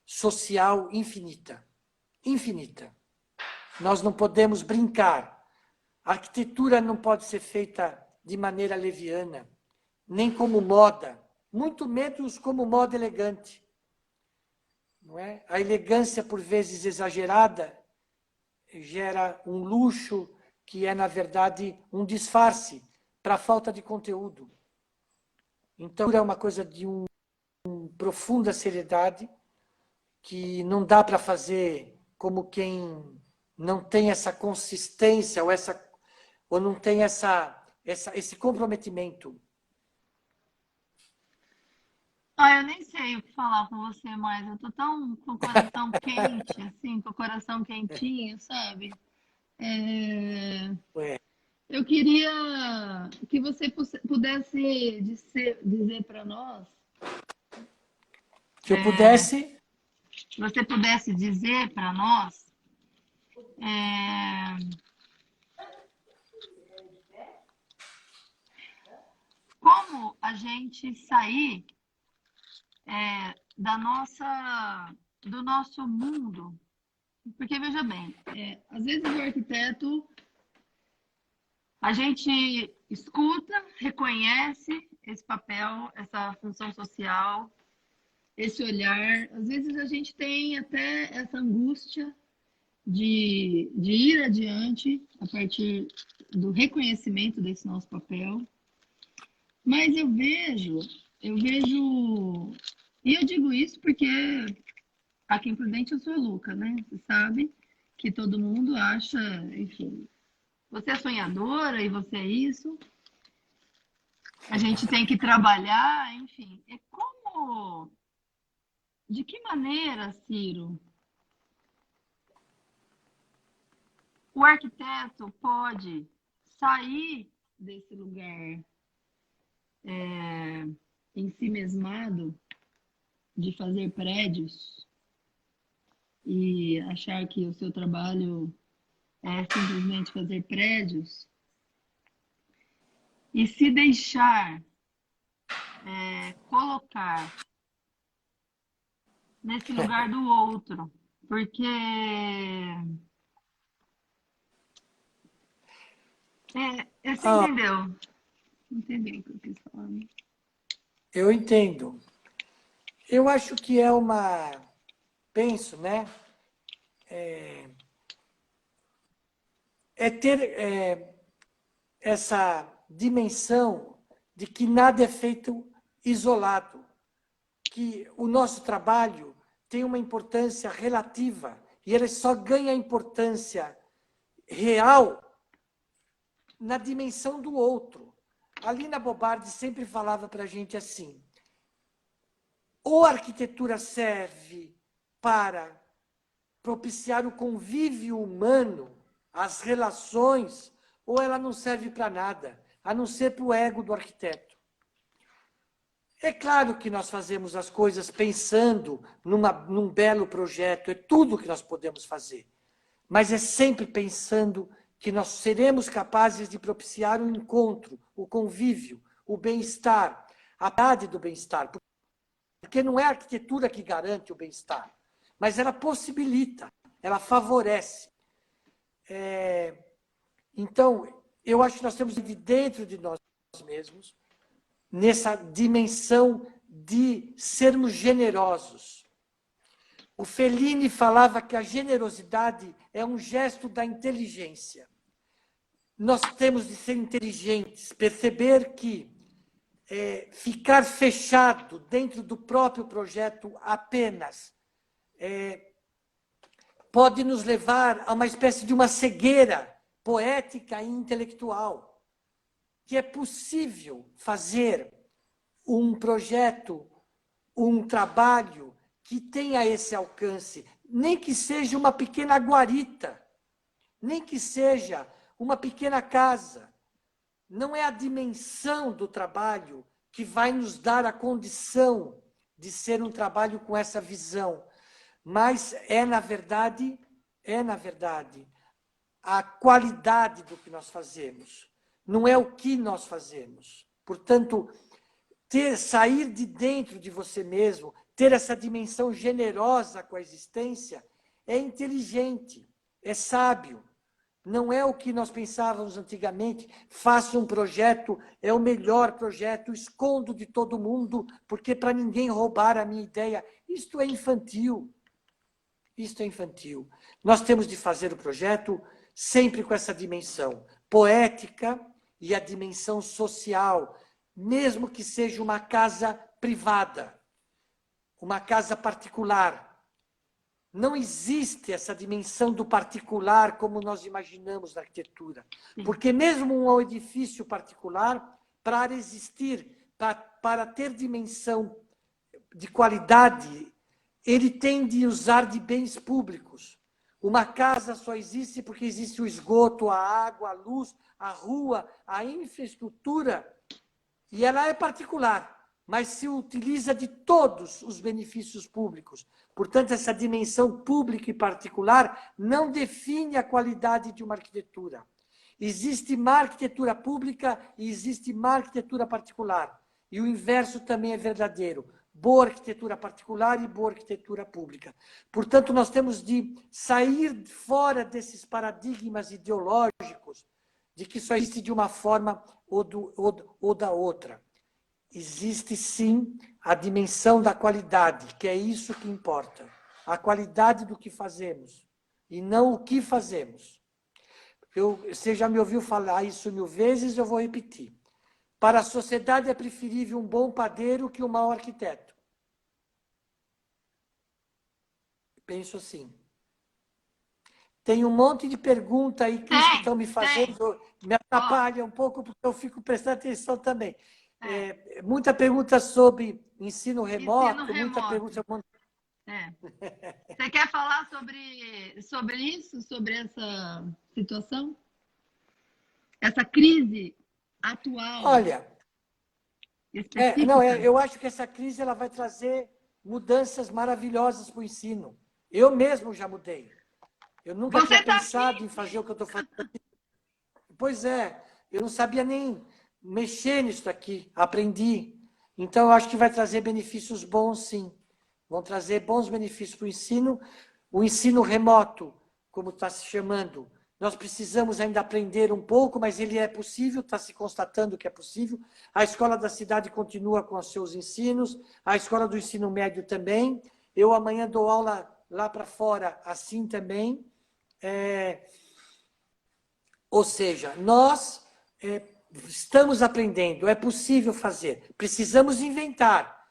Speaker 2: social infinita. Infinita. Nós não podemos brincar. A arquitetura não pode ser feita de maneira leviana, nem como moda, muito menos como moda elegante. Não é? A elegância, por vezes exagerada, gera um luxo que é, na verdade, um disfarce para a falta de conteúdo. Então, é uma coisa de uma profunda seriedade que não dá para fazer como quem não tem essa consistência ou não tem esse comprometimento.
Speaker 1: Eu nem sei o que falar com você mais. Eu tô tão com o coração quente, assim, com o coração quentinho, sabe? É,
Speaker 2: É.
Speaker 1: Eu queria que você pudesse dizer para nós,
Speaker 2: Que eu pudesse...
Speaker 1: que você pudesse dizer para nós, é, como a gente sair do nosso mundo. Porque, veja bem, às vezes o arquiteto, a gente escuta, reconhece esse papel, essa função social, esse olhar. Às vezes a gente tem até essa angústia de ir adiante a partir do reconhecimento desse nosso papel. Mas eu vejo, e eu digo isso porque aqui em Prudente eu sou Luca, né? Você sabe que todo mundo acha, enfim, você é sonhadora e você é isso. A gente tem que trabalhar, enfim. De que maneira, Ciro, o arquiteto pode sair desse lugar ensimesmado de fazer prédios e achar que o seu trabalho é simplesmente fazer prédios e se deixar colocar nesse lugar do outro, porque você entendeu? Entendeu o que eu quis falar? Né?
Speaker 2: Eu entendo. Eu acho que é penso, né? Ter essa dimensão de que nada é feito isolado, que o nosso trabalho tem uma importância relativa e ele só ganha importância real na dimensão do outro. A Lina Bobardi sempre falava para a gente assim, ou a arquitetura serve para propiciar o convívio humano, as relações, ou ela não serve para nada, a não ser para o ego do arquiteto. É claro que nós fazemos as coisas pensando num belo projeto, é tudo que nós podemos fazer. Mas é sempre pensando que nós seremos capazes de propiciar o encontro, o convívio, o bem-estar, a parte do bem-estar. Porque não é a arquitetura que garante o bem-estar, mas ela possibilita, ela favorece. Então, eu acho que nós temos de dentro de nós mesmos, nessa dimensão de sermos generosos. O Fellini falava que a generosidade é um gesto da inteligência. Nós temos de ser inteligentes, perceber que ficar fechado dentro do próprio projeto apenas pode nos levar a uma espécie de uma cegueira poética e intelectual, que é possível fazer um projeto, um trabalho que tenha esse alcance, nem que seja uma pequena guarita, nem que seja uma pequena casa. Não é a dimensão do trabalho que vai nos dar a condição de ser um trabalho com essa visão, mas na verdade, a qualidade do que nós fazemos, não é o que nós fazemos. Portanto, sair de dentro de você mesmo, ter essa dimensão generosa com a existência, é inteligente, é sábio. Não é o que nós pensávamos antigamente, faço um projeto, é o melhor projeto, escondo de todo mundo, porque para ninguém roubar a minha ideia. Isto é infantil. Isto é infantil. Nós temos de fazer o projeto sempre com essa dimensão poética e a dimensão social, mesmo que seja uma casa privada, uma casa particular. Não existe essa dimensão do particular como nós imaginamos na arquitetura. Porque mesmo um edifício particular, para existir, para ter dimensão de qualidade, ele tem de usar de bens públicos. Uma casa só existe porque existe o esgoto, a água, a luz, a rua, a infraestrutura, e ela é particular, mas se utiliza de todos os benefícios públicos. Portanto, essa dimensão pública e particular não define a qualidade de uma arquitetura. Existe má arquitetura pública e existe má arquitetura particular. E o inverso também é verdadeiro. Boa arquitetura particular e boa arquitetura pública. Portanto, nós temos de sair fora desses paradigmas ideológicos de que só existe de uma forma ou da outra. Existe, sim, a dimensão da qualidade, que é isso que importa. A qualidade do que fazemos, e não o que fazemos. Você já me ouviu falar isso 1000 vezes, eu vou repetir. Para a sociedade é preferível um bom padeiro que um mau arquiteto. Penso assim. Tem um monte de perguntas aí, Cris, que estão me fazendo, me atrapalha um pouco, porque eu fico prestando atenção também. Muita pergunta sobre ensino remoto, muita pergunta...
Speaker 1: Você quer falar sobre isso, sobre essa situação? Essa crise atual?
Speaker 2: Olha, eu acho que essa crise ela vai trazer mudanças maravilhosas para o ensino. Eu mesmo já mudei. Eu nunca tinha pensado em fazer o que eu estou fazendo. Pois é, eu não sabia nem mexer nisso aqui, aprendi. Então, eu acho que vai trazer benefícios bons, sim. Vão trazer bons benefícios para o ensino. O ensino remoto, como está se chamando, nós precisamos ainda aprender um pouco, mas ele é possível, está se constatando que é possível. A escola da cidade continua com os seus ensinos, a escola do ensino médio também. Eu amanhã dou aula lá para fora, assim também. Ou seja, nós estamos aprendendo, é possível fazer. Precisamos inventar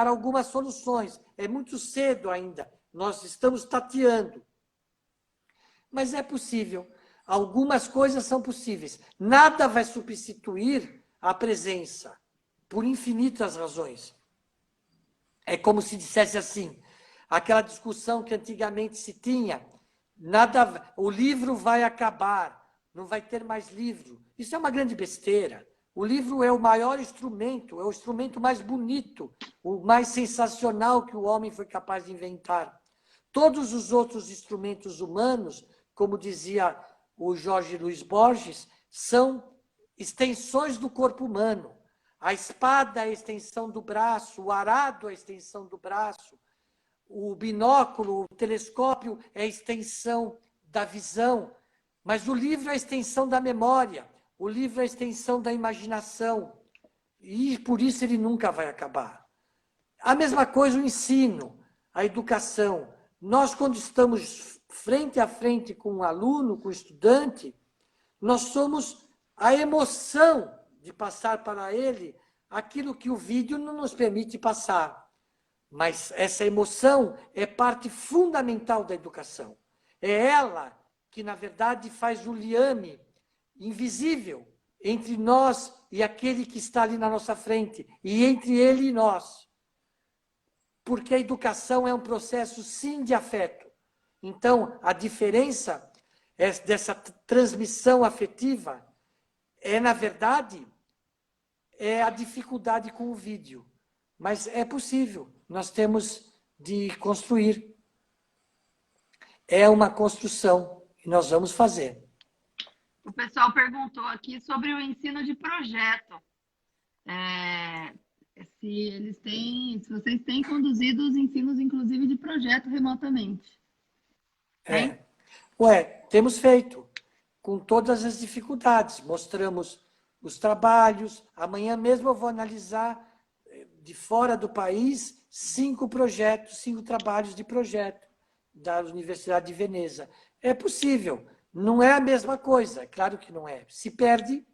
Speaker 2: algumas soluções. É muito cedo ainda, nós estamos tateando. Mas é possível. Algumas coisas são possíveis. Nada vai substituir a presença, por infinitas razões. É como se dissesse assim, aquela discussão que antigamente se tinha, Nada, o livro vai acabar, não vai ter mais livro. Isso é uma grande besteira. O livro é o maior instrumento, é o instrumento mais bonito, o mais sensacional que o homem foi capaz de inventar. Todos os outros instrumentos humanos, como dizia o Jorge Luiz Borges, são extensões do corpo humano. A espada é a extensão do braço, o arado é a extensão do braço, o binóculo, o telescópio é a extensão da visão, mas o livro é a extensão da memória, o livro é a extensão da imaginação, e por isso ele nunca vai acabar. A mesma coisa o ensino, a educação. Nós, quando estamos frente a frente com um aluno, com um estudante, nós somos a emoção de passar para ele aquilo que o vídeo não nos permite passar. Mas essa emoção é parte fundamental da educação. É ela que, na verdade, faz o liame invisível entre nós e aquele que está ali na nossa frente, e entre ele e nós. Porque a educação é um processo, sim, de afeto. Então, a diferença dessa transmissão afetiva é, na verdade, é a dificuldade com o vídeo. Mas é possível, nós temos de construir. É uma construção e nós vamos fazer.
Speaker 1: O pessoal perguntou aqui sobre o ensino de projeto. Se vocês têm conduzido os ensinos, inclusive, de projeto remotamente. Tem?
Speaker 2: Temos feito, com todas as dificuldades. Mostramos os trabalhos. Amanhã mesmo eu vou analisar, de fora do país, 5 projetos, 5 trabalhos de projeto da Universidade de Veneza. É possível, não é a mesma coisa, é claro que não é. Se perde,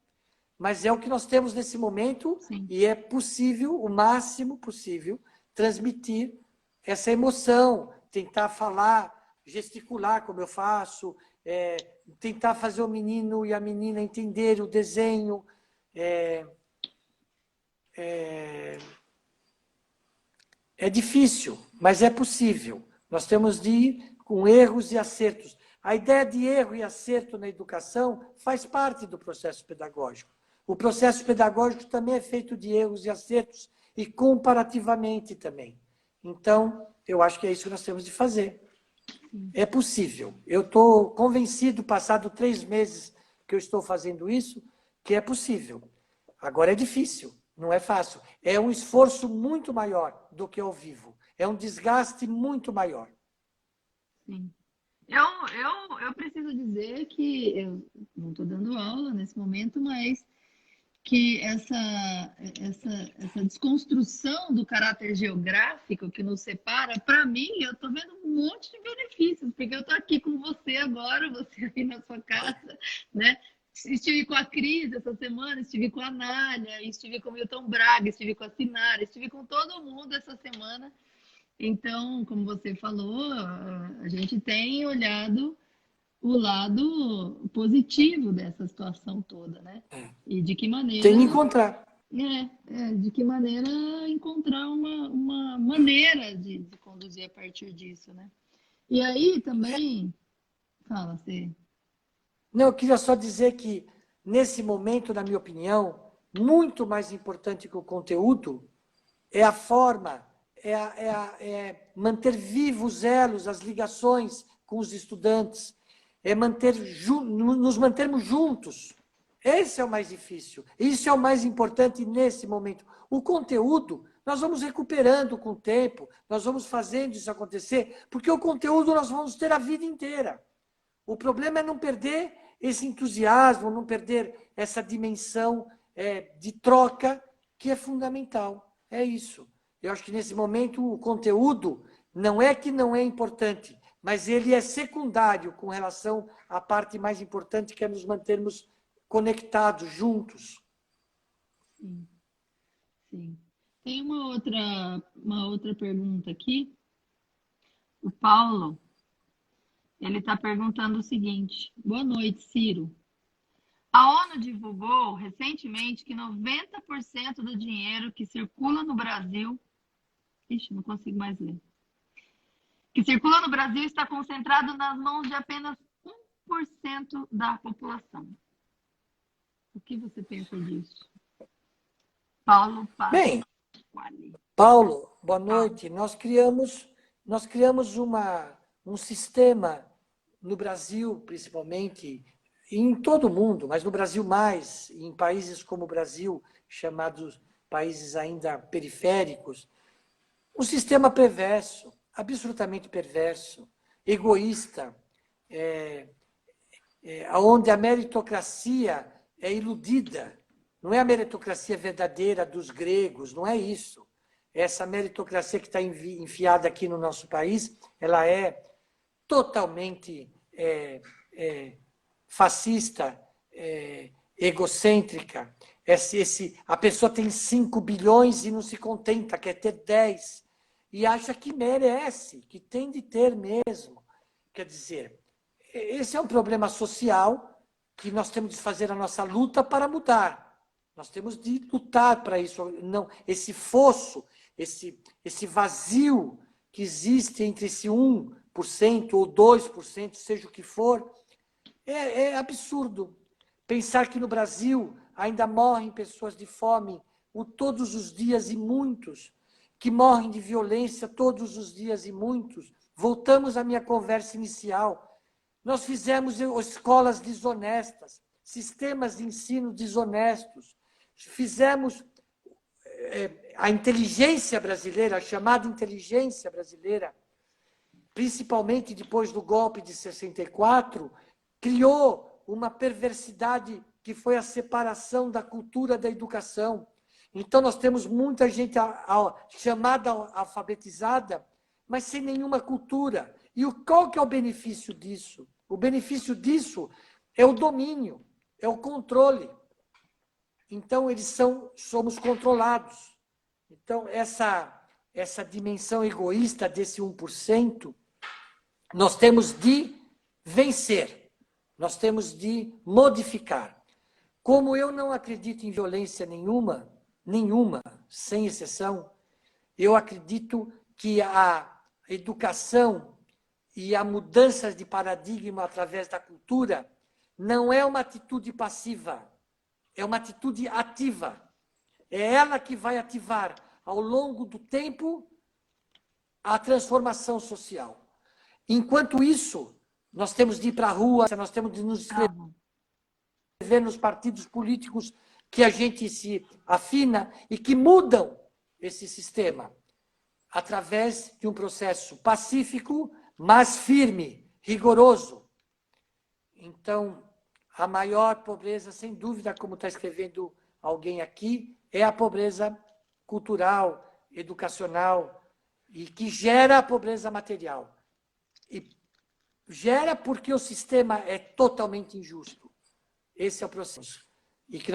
Speaker 2: mas é o que nós temos nesse momento. Sim. E é possível, o máximo possível, transmitir essa emoção, tentar falar, gesticular como eu faço, tentar fazer o menino e a menina entender o desenho. É difícil, mas é possível. Nós temos de ir com erros e acertos. A ideia de erro e acerto na educação faz parte do processo pedagógico. O processo pedagógico também é feito de erros e acertos, e comparativamente também. Então, eu acho que é isso que nós temos de fazer. É possível. Eu estou convencido, passado 3 meses que eu estou fazendo isso, que é possível. Agora é difícil. Não é fácil. É um esforço muito maior do que ao vivo. É um desgaste muito maior.
Speaker 1: Sim. Eu preciso dizer que eu não estou dando aula nesse momento, mas que essa desconstrução do caráter geográfico que nos separa, para mim, eu estou vendo um monte de benefícios, porque eu estou aqui com você agora, você aí na sua casa, né? Estive com a Cris essa semana, estive com a Nália, estive com o Milton Braga, estive com a Sinara, estive com todo mundo essa semana. Então, como você falou, a gente tem olhado o lado positivo dessa situação toda, né? E de que maneira...
Speaker 2: Tem que encontrar.
Speaker 1: De que maneira encontrar uma maneira de conduzir a partir disso, né? E aí também... Fala, você...
Speaker 2: Não, eu queria só dizer que, nesse momento, na minha opinião, muito mais importante que o conteúdo é a forma, é manter vivos os elos, as ligações com os estudantes, é nos mantermos juntos. Esse é o mais difícil, isso é o mais importante nesse momento. O conteúdo, nós vamos recuperando com o tempo, nós vamos fazendo isso acontecer, porque o conteúdo nós vamos ter a vida inteira. O problema é não perder esse entusiasmo, não perder essa dimensão de troca, que é fundamental. É isso. Eu acho que, nesse momento, o conteúdo não é que não é importante, mas ele é secundário com relação à parte mais importante, que é nos mantermos conectados, juntos.
Speaker 1: Sim. Sim. Tem uma outra pergunta aqui. O Paulo, ele está perguntando o seguinte: boa noite, Ciro. A ONU divulgou recentemente que 90% do dinheiro que circula no Brasil... Ixi, não consigo mais ler. que circula no Brasil está concentrado nas mãos de apenas 1% da população. O que você pensa disso? Paulo
Speaker 2: Bem,
Speaker 1: Pasquale.
Speaker 2: Paulo, boa noite. Nós criamos um sistema no Brasil, principalmente, e em todo o mundo, mas no Brasil mais, em países como o Brasil, chamados países ainda periféricos, um sistema perverso, absolutamente perverso, egoísta, onde a meritocracia é iludida. Não é a meritocracia verdadeira dos gregos, não é isso. Essa meritocracia que está enfiada aqui no nosso país, ela é totalmente fascista, egocêntrica. A pessoa tem 5 bilhões e não se contenta, quer ter 10. E acha que merece, que tem de ter mesmo. Quer dizer, esse é um problema social que nós temos de fazer a nossa luta para mudar. Nós temos de lutar para isso. Não, esse fosso, esse vazio que existe entre esse 1% ou 2%, seja o que for, é absurdo. Pensar que no Brasil ainda morrem pessoas de fome todos os dias e muitos, que morrem de violência todos os dias e muitos. Voltamos à minha conversa inicial. Nós fizemos escolas desonestas, sistemas de ensino desonestos, fizemos a inteligência brasileira, a chamada inteligência brasileira, principalmente depois do golpe de 64, criou uma perversidade que foi a separação da cultura da educação. Então, nós temos muita gente chamada alfabetizada, mas sem nenhuma cultura. E qual que é o benefício disso? O benefício disso é o domínio, é o controle. Então, somos controlados. Então, essa dimensão egoísta desse 1%, nós temos de vencer, nós temos de modificar. Como eu não acredito em violência nenhuma, sem exceção, eu acredito que a educação e a mudança de paradigma através da cultura não é uma atitude passiva, é uma atitude ativa. É ela que vai ativar, ao longo do tempo, a transformação social. Enquanto isso, nós temos de ir para a rua, nós temos de nos inscrever nos partidos políticos que a gente se afina e que mudam esse sistema através de um processo pacífico, mas firme, rigoroso. Então, a maior pobreza, sem dúvida, como está escrevendo alguém aqui, é a pobreza cultural, educacional, e que gera a pobreza material. E gera porque o sistema é totalmente injusto. Esse é o processo. E que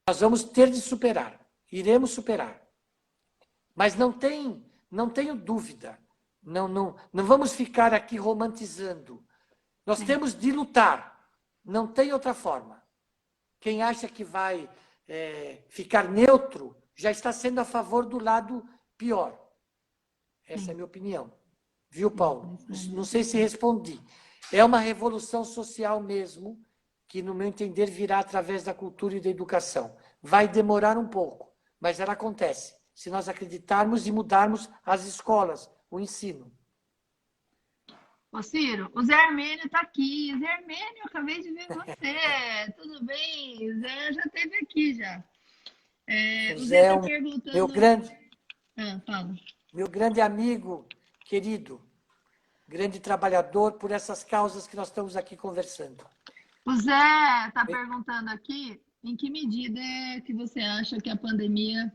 Speaker 2: nós vamos ter de superar. Iremos superar. Mas não tenho dúvida. Não vamos ficar aqui romantizando. Nós temos de lutar. Não tem outra forma. Quem acha que vai ficar neutro já está sendo a favor do lado pior. Essa é a minha opinião. Viu, Paulo? Não sei se respondi. É uma revolução social mesmo, que, no meu entender, virá através da cultura e da educação. Vai demorar um pouco, mas ela acontece, se nós acreditarmos e mudarmos as escolas, o ensino.
Speaker 1: Ô, Ciro, o Zé Armênio está aqui. Zé Armênio, acabei de ver você. Tudo bem? O Zé já esteve aqui já. O Zé está perguntando...
Speaker 2: Meu grande amigo, querido, grande trabalhador por essas causas que nós estamos aqui conversando.
Speaker 1: O Zé está perguntando aqui, em que medida que você acha que a pandemia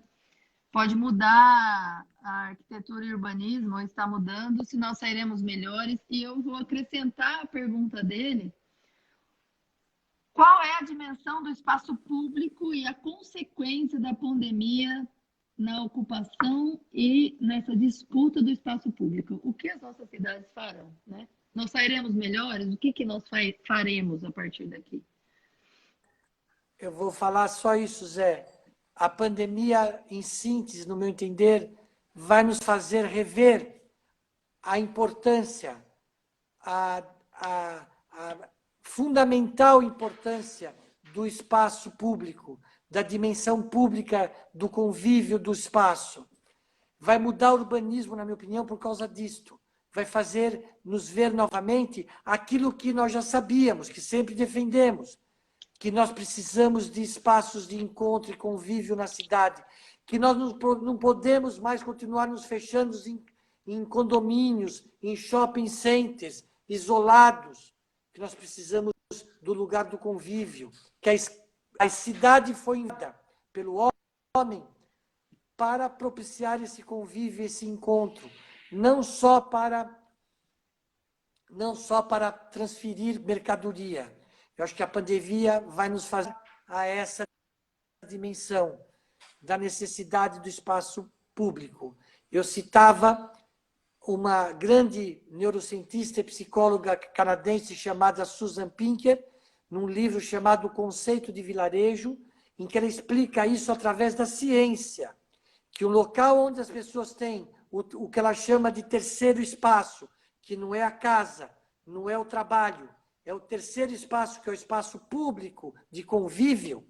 Speaker 1: pode mudar a arquitetura e o urbanismo, ou está mudando, se nós sairemos melhores? E eu vou acrescentar a pergunta dele. Qual é a dimensão do espaço público e a consequência da pandemia na ocupação e nessa disputa do espaço público? O que as nossas cidades farão, né? Nós sairemos melhores? O que nós faremos a partir daqui?
Speaker 2: Eu vou falar só isso, Zé. A pandemia, em síntese, no meu entender, vai nos fazer rever a importância, a fundamental importância do espaço público, da dimensão pública do convívio do espaço. Vai mudar o urbanismo, na minha opinião, por causa disto. Vai fazer nos ver novamente aquilo que nós já sabíamos, que sempre defendemos, que nós precisamos de espaços de encontro e convívio na cidade, que nós não podemos mais continuar nos fechando em condomínios, em shopping centers, isolados, que nós precisamos do lugar do convívio, que a cidade foi invadida pelo homem para propiciar esse convívio, esse encontro, não só para transferir mercadoria. Eu acho que a pandemia vai nos fazer a essa dimensão da necessidade do espaço público. Eu citava uma grande neurocientista e psicóloga canadense chamada Susan Pinker, num livro chamado O Conceito de Vilarejo, em que ela explica isso através da ciência, que o local onde as pessoas têm o que ela chama de terceiro espaço, que não é a casa, não é o trabalho, é o terceiro espaço, que é o espaço público de convívio,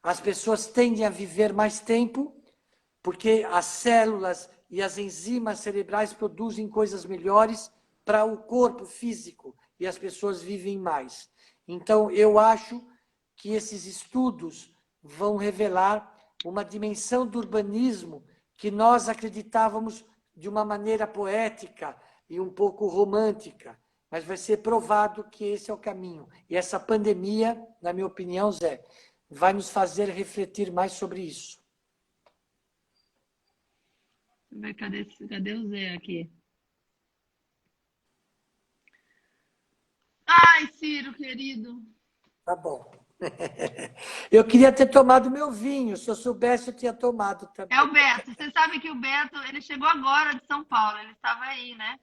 Speaker 2: as pessoas tendem a viver mais tempo, porque as células e as enzimas cerebrais produzem coisas melhores para o corpo físico, e as pessoas vivem mais. Então, eu acho que esses estudos vão revelar uma dimensão do urbanismo que nós acreditávamos de uma maneira poética e um pouco romântica, mas vai ser provado que esse é o caminho. E essa pandemia, na minha opinião, Zé, vai nos fazer refletir mais sobre isso.
Speaker 1: Cadê o Zé aqui? Ai, Ciro, querido.
Speaker 2: Tá bom. Eu queria ter tomado meu vinho. Se eu soubesse, eu tinha tomado também.
Speaker 1: É o Beto. Você sabe que o Beto, ele chegou agora de São Paulo. Ele estava aí, né?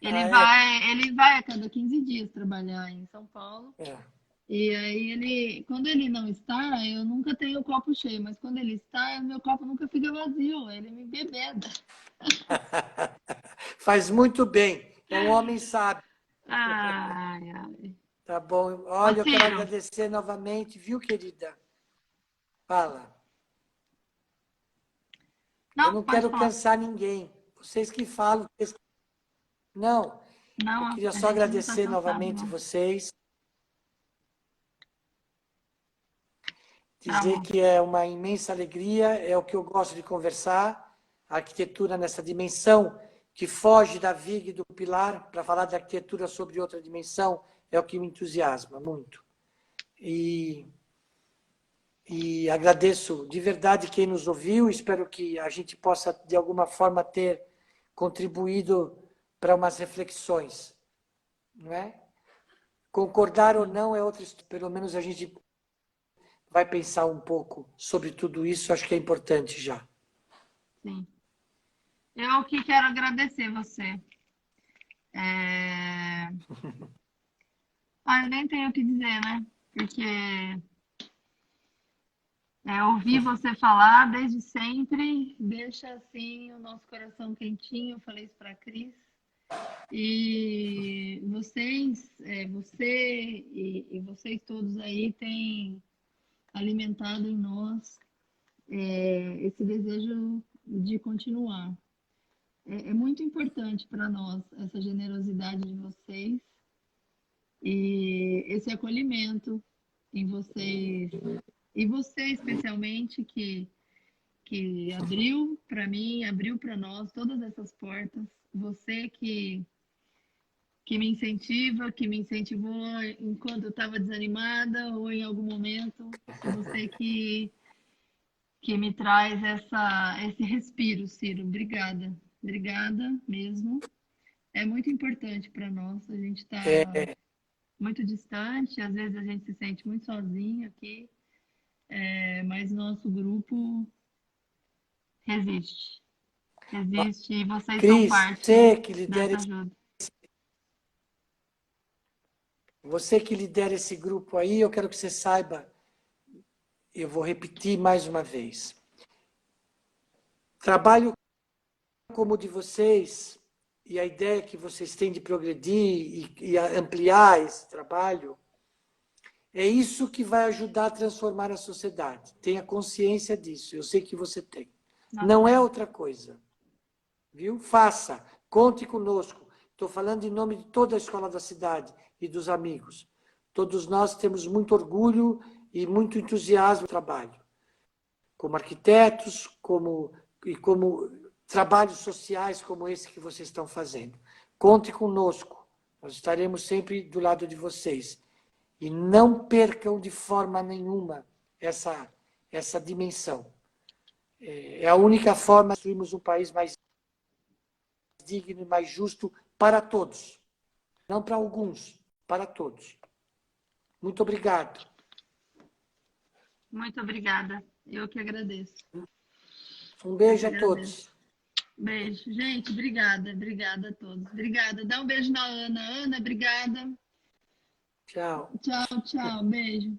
Speaker 1: Ele vai a cada 15 dias trabalhar em São Paulo.
Speaker 2: É.
Speaker 1: E aí quando ele não está, eu nunca tenho o copo cheio, mas quando ele está, meu copo nunca fica vazio, ele me bebeda.
Speaker 2: Faz muito bem. É um homem sábio.
Speaker 1: Ai, ai.
Speaker 2: Tá bom.
Speaker 1: Ô,
Speaker 2: Olha, eu quero
Speaker 1: Ciro,
Speaker 2: agradecer novamente, viu, querida? Fala. Eu
Speaker 1: não,
Speaker 2: não
Speaker 1: pode
Speaker 2: quero
Speaker 1: falar.
Speaker 2: cansar ninguém. Vocês que falam. Não,
Speaker 1: Não,
Speaker 2: eu queria
Speaker 1: a
Speaker 2: só
Speaker 1: gente não tá
Speaker 2: agradecer
Speaker 1: cansado,
Speaker 2: novamente
Speaker 1: não.
Speaker 2: vocês.
Speaker 1: Tá
Speaker 2: Dizer
Speaker 1: bom.
Speaker 2: que é uma imensa alegria, é o que eu gosto de conversar, a arquitetura nessa dimensão que foge da viga e do pilar, para falar de arquitetura sobre outra dimensão, é o que me entusiasma muito. E agradeço de verdade quem nos ouviu, espero que a gente possa, de alguma forma, ter contribuído para umas reflexões. Não é? Concordar ou não é outra história, pelo menos a gente vai pensar um pouco sobre tudo isso, acho que é importante já.
Speaker 1: Sim. Eu que quero agradecer você. É... Ah, eu nem tenho o que dizer, né? Porque ouvir você falar desde sempre deixa assim o nosso coração quentinho. Eu falei isso para a Cris. E você e vocês todos aí têm alimentado em nós esse desejo de continuar. É muito importante para nós essa generosidade de vocês e esse acolhimento em vocês, e você especialmente que abriu para mim, abriu para nós todas essas portas, você que me incentiva, que me incentivou enquanto eu estava desanimada ou em algum momento, você que me traz esse respiro, Ciro. Obrigada, obrigada mesmo. É muito importante para nós, a gente está muito distante, às vezes a gente se sente muito sozinho aqui, mas nosso grupo resiste. Resiste e vocês são
Speaker 2: Cris,
Speaker 1: parte dessa ajuda.
Speaker 2: Você que lidera esse grupo aí, eu quero que você saiba, eu vou repetir mais uma vez. Trabalho como o de vocês, e a ideia que vocês têm de progredir e ampliar esse trabalho, é isso que vai ajudar a transformar a sociedade. Tenha consciência disso, eu sei que você tem. Não é outra coisa. Viu? Faça, conte conosco. Estou falando em nome de toda a escola da cidade e dos amigos. Todos nós temos muito orgulho e muito entusiasmo no trabalho. Como arquitetos, como trabalhos sociais como esse que vocês estão fazendo. Conte conosco. Nós estaremos sempre do lado de vocês. E não percam de forma nenhuma essa dimensão. É a única forma de construirmos um país mais digno e mais justo para todos. Não para alguns, para todos. Muito obrigado.
Speaker 1: Muito obrigada. Eu que agradeço.
Speaker 2: Um beijo a todos.
Speaker 1: Beijo. Gente, obrigada. Obrigada a todos. Obrigada. Dá um beijo na Ana. Ana, obrigada.
Speaker 2: Tchau.
Speaker 1: Tchau, tchau. Beijo.